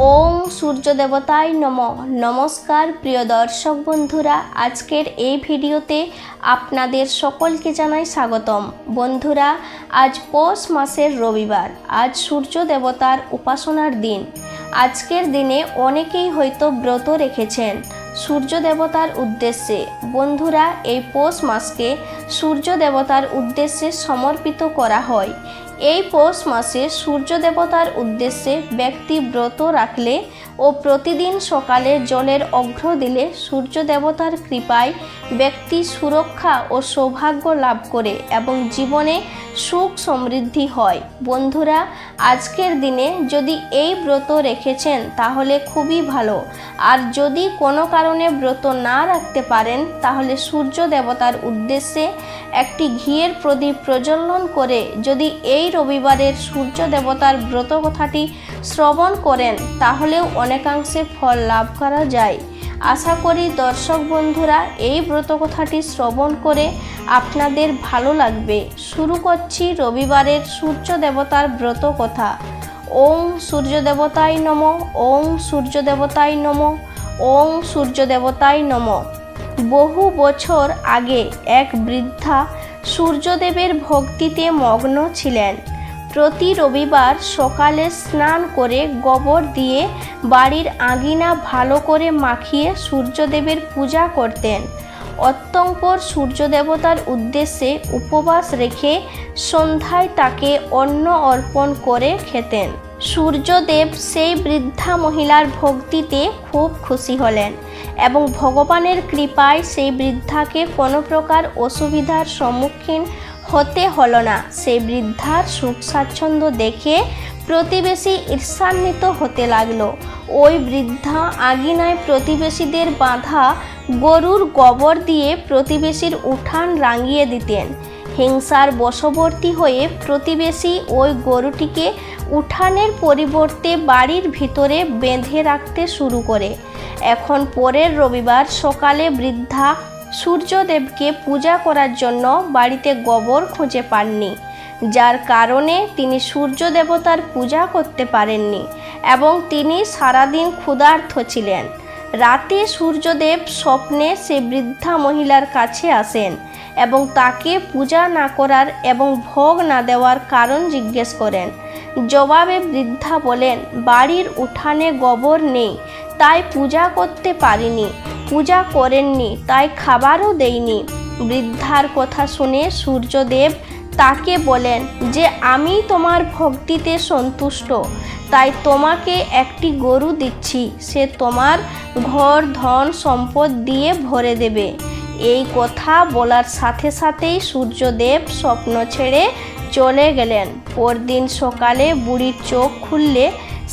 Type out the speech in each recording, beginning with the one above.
ওং সূর্য দেবতায় নমঃ। নমস্কার প্রিয় দর্শক বন্ধুরা, আজকের এই ভিডিওতে আপনাদের সকলকে জানাই স্বাগতম। বন্ধুরা, আজ পৌষ মাসের রবিবার, আজ সূর্য দেবতার উপাসনার দিন। আজকের দিনে অনেকেই হয়তো ব্রত রেখেছেন সূর্য দেবতার উদ্দেশ্যে। বন্ধুরা, এই পৌষ মাসকে সূর্য দেবতার উদ্দেশ্যে সমর্পিত করা হয়। এই পৌষ মাসে সূর্য দেবতার উদ্দেশ্যে ব্যক্তি ব্রত রাখলে ও প্রতিদিন সকালে জলের অর্ঘ্য দিলে সূর্য দেবতার কৃপায় ব্যক্তি সুরক্ষা ও সৌভাগ্য লাভ করে এবং জীবনে সুখ সমৃদ্ধি হয়। বন্ধুরা, আজকের দিনে যদি এই ব্রত রেখেছেন তাহলে খুবই ভালো, আর যদি কোনো কারণে ব্রত না রাখতে পারেন তাহলে সূর্য দেবতার উদ্দেশ্যে একটি ঘিয়ের প্রদীপ প্রজ্বলন করে যদি এই রবিবারের সূর্য দেবতার ব্রত কথাটি শ্রবণ করেন তাহলেও অনেকাংশে ফল লাভ করা যায়। আশা করি দর্শক বন্ধুরা এই ব্রত কথাটি শ্রবণ করে আপনাদের ভালো লাগবে। শুরু করছি রবিবারের সূর্য দেবতার ব্রত কথা। ওং সূর্য দেবতায় নমঃ। ওং সূর্য দেবতায় নমঃ। ওং সূর্য দেবতায় নমঃ। বহু বছর আগে এক বৃদ্ধা সূর্যদেবের ভক্তিতে মগ্ন ছিলেন। প্রতি রবিবার সকালে স্নান করে গোবর দিয়ে বাড়ির আঙিনা ভালো করে মাখিয়ে সূর্যদেবের পূজা করতেন। অতঃপর সূর্য দেবতার উদ্দেশ্যে উপবাস রেখে সন্ধ্যায় তাকে অন্ন অর্পণ করে খেতেন। সূর্যদেব সেই বৃদ্ধা মহিলার ভক্তিতে খুব খুশি হলেন এবং ভগবানের কৃপায় সেই বৃদ্ধাকে কোনো প্রকার অসুবিধার সম্মুখীন হতে হলো না। সেই বৃদ্ধার সুখ স্বাচ্ছন্দ্য দেখে প্রতিবেশী ঈর্ষান্বিত হতে লাগলো। ওই বৃদ্ধা আঙিনায় প্রতিবেশীদের বাঁধা গরুর গোবর দিয়ে প্রতিবেশীর উঠান রাঙিয়ে দিতেন। হিংসার বশবর্তী হয়ে প্রতিবেশী ওই গরুটিকে উঠানের পরিবর্তে বাড়ির ভিতরে বেঁধে রাখতে শুরু করে। এখন পরের রবিবার সকালে বৃদ্ধা সূর্যদেবকে পূজা করার জন্য বাড়িতে গোবর খুঁজে পাননি, যার কারণে তিনি সূর্য দেবতার পূজা করতে পারেননি এবং তিনি সারাদিন ক্ষুধার্ত ছিলেন। রাতে সূর্যদেব স্বপ্নে সে বৃদ্ধা মহিলার কাছে আসেন এবং তাকে পূজা না করার এবং ভোগ না দেওয়ার কারণ জিজ্ঞেস করেন। জবাবে বৃদ্ধা বলেন, বাড়ির উঠানে গোবর নেই তাই পূজা করতে পারিনি, পূজা করেননি তাই খাবারও দেইনি। বৃদ্ধার কথা শুনে সূর্যদেব তাকে বলেন যে আমি তোমার ভক্তিতে সন্তুষ্ট, তাই তোমাকে একটি গরু দিচ্ছি, সে তোমার ঘর ধন সম্পদ দিয়ে ভরে দেবে। এই কথা বলার সাথে সাথেই সূর্যদেব স্বপ্ন ছেড়ে চলে গেলেন। পরদিন সকালে বুড়ির চোখ খুললে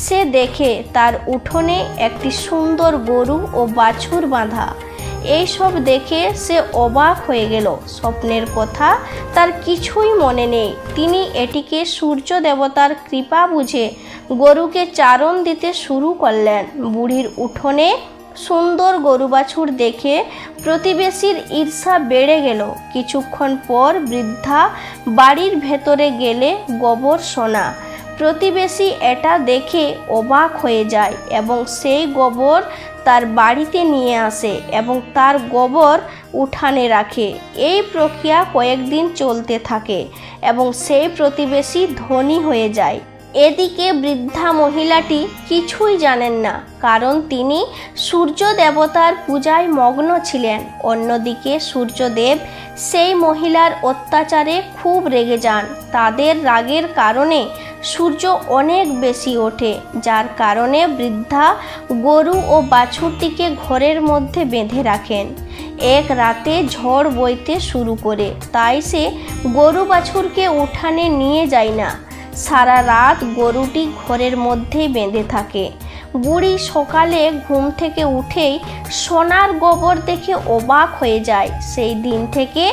সে দেখে তার উঠোনে একটি সুন্দর গরু ও বাছুর বাঁধা। এইসব দেখে সে অবাক হয়ে গেল। স্বপ্নের কথা তার কিছুই মনে নেই। তিনি এটিকে সূর্য দেবতার কৃপা বুঝে গরুকে চারণ দিতে শুরু করলেন। বুড়ির উঠোনে সুন্দর গরু বাছুর দেখে প্রতিবেশীর ঈর্ষা বেড়ে গেল। কিছুক্ষণ পর বৃদ্ধা বাড়ির ভেতরে গেলে গোবর সোনা। প্রতিবেশী এটা দেখে অবাক হয়ে যায় এবং সেই গোবর তার বাড়িতে নিয়ে আসে এবং তার গোবর উঠানে রাখে। এই প্রক্রিয়া কয়েকদিন চলতে থাকে এবং সেই প্রতিবেশী ধনী হয়ে যায়। এদিকে বৃদ্ধা মহিলাটি কিছুই জানেন না, কারণ তিনি সূর্য দেবতার পূজায় মগ্ন ছিলেন। অন্যদিকে সূর্যদেব সেই মহিলার অত্যাচারে খুব রেগে যান। তাদের রাগের কারণে সূর্য অনেক বেশি ওঠে, যার কারণে বৃদ্ধা গরু ও বাছুরটিকে ঘরের মধ্যে বেঁধে রাখেন। এক রাতে ঝড় বইতে শুরু করে, তাই সে গরু বাছুরকে উঠানে নিয়ে যায় না। সারা রাত গরুটি ঘরের মধ্যেই বেঁধে থাকে। বুড়ি সকালে ঘুম থেকে উঠেই সোনার গোবর দেখে অবাক হয়ে যায়। সেই দিন থেকে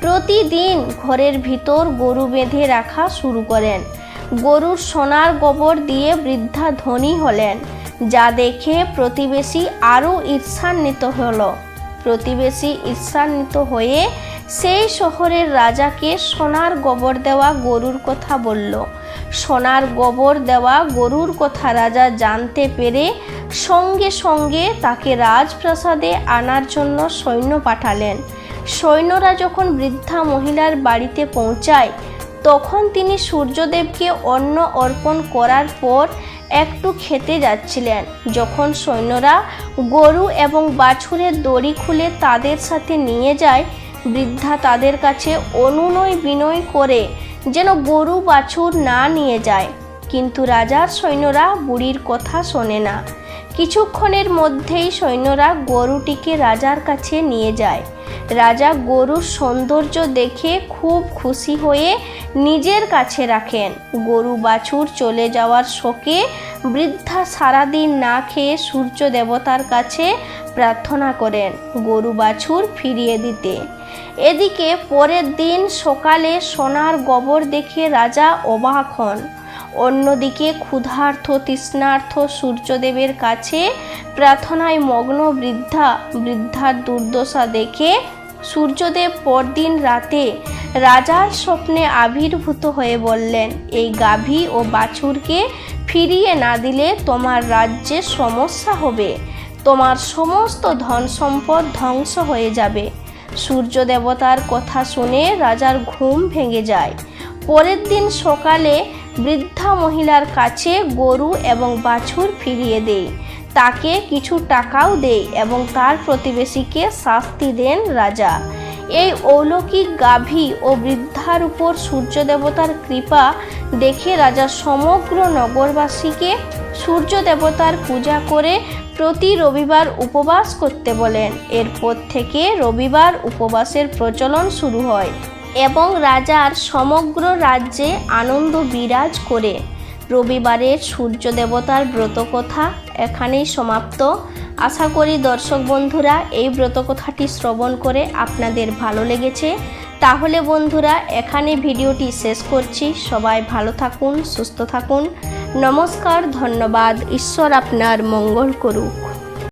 প্রতিদিন ঘরের ভিতর গরু বেঁধে রাখা শুরু করেন। গরুর সোনার গোবর দিয়ে বৃদ্ধা ধনী হলেন, যা দেখে প্রতিবেশী আরও ঈর্ষান্বিত হলো। প্রতিবেশী ঈর্ষান্বিত হয়ে সেই শহরের রাজাকে সোনার গোবর দেওয়া গরুর কথা বলল। সোনার গোবর দেওয়া গরুর কথা রাজা জানতে পেরে সঙ্গে সঙ্গে তাকে রাজপ্রাসাদে আনার জন্য সৈন্য পাঠালেন। সৈন্যরা যখন বৃদ্ধা মহিলার বাড়িতে পৌঁছায় তখন তিনি সূর্যদেবকে অন্ন অর্পণ করার পর একটু খেতে যাচ্ছিলেন। যখন সৈন্যরা গরু এবং বাছুরের দড়ি খুলে তাদের সাথে নিয়ে যায়, বৃদ্ধা তাদের কাছে অনুনয় বিনয় করে যেন গরু বাছুর না নিয়ে যায়, কিন্তু রাজার সৈন্যরা বুড়ির কথা শোনে না। কিছুক্ষণের মধ্যেই সৈন্যরা গরুটিকে রাজার কাছে নিয়ে যায়। রাজা গরুর সৌন্দর্য দেখে খুব খুশি হয়ে নিজের কাছে রাখেন। গরু বাছুর চলে যাওয়ার শোকে বৃদ্ধা সারাদিন না খেয়ে সূর্য দেবতার কাছে প্রার্থনা করেন গরু বাছুর ফিরিয়ে দিতে। এদিকে পরের দিন সকালে সোনার গোবর দেখে রাজা অবাক হন। অন্যদিকে ক্ষুধার্ত তৃষ্ণার্ত সূর্যদেবের কাছে প্রার্থনায় মগ্ন বৃদ্ধার দুর্দশা দেখে সূর্যদেব পরদিন রাতে রাজার স্বপ্নে আবির্ভূত হয়ে বললেন, এই গাভী ও বাছুরকে ফিরিয়ে না দিলে তোমার রাজ্যে সমস্যা হবে, তোমার সমস্ত ধন সম্পদ ধ্বংস হয়ে যাবে। সূর্য দেবতার কথা শুনে রাজার ঘুম ভেঙে যায়। পরের দিন সকালে বৃদ্ধা মহিলার কাছে গরু এবং বাছুর ফিরিয়ে দেয়, তাকে কিছু টাকাও দেয় এবং তার প্রতিবেশীকে শাস্তি দেন রাজা। এই অলৌকিক গাভী ও বৃদ্ধার উপর সূর্য দেবতার কৃপা দেখে রাজা সমগ্র নগরবাসীকে সূর্য দেবতার পূজা করে প্রতি রবিবার উপবাস করতে বলেন। এরপর থেকে রবিবার উপবাসের প্রচলন শুরু হয় এবং রাজার সমগ্র রাজ্যে আনন্দ বিরাজ করে। রবিবারের সূর্য দেবতার ব্রতকথা এখানেই সমাপ্ত। আশা করি দর্শক বন্ধুরা এই ব্রতকথাটি শ্রবণ করে আপনাদের ভালো লেগেছে। তাহলে বন্ধুরা এখানে ভিডিওটি শেষ করছি। সবাই ভালো থাকুন, সুস্থ থাকুন। নমস্কার, ধন্যবাদ। ঈশ্বর আপনার মঙ্গল করুক।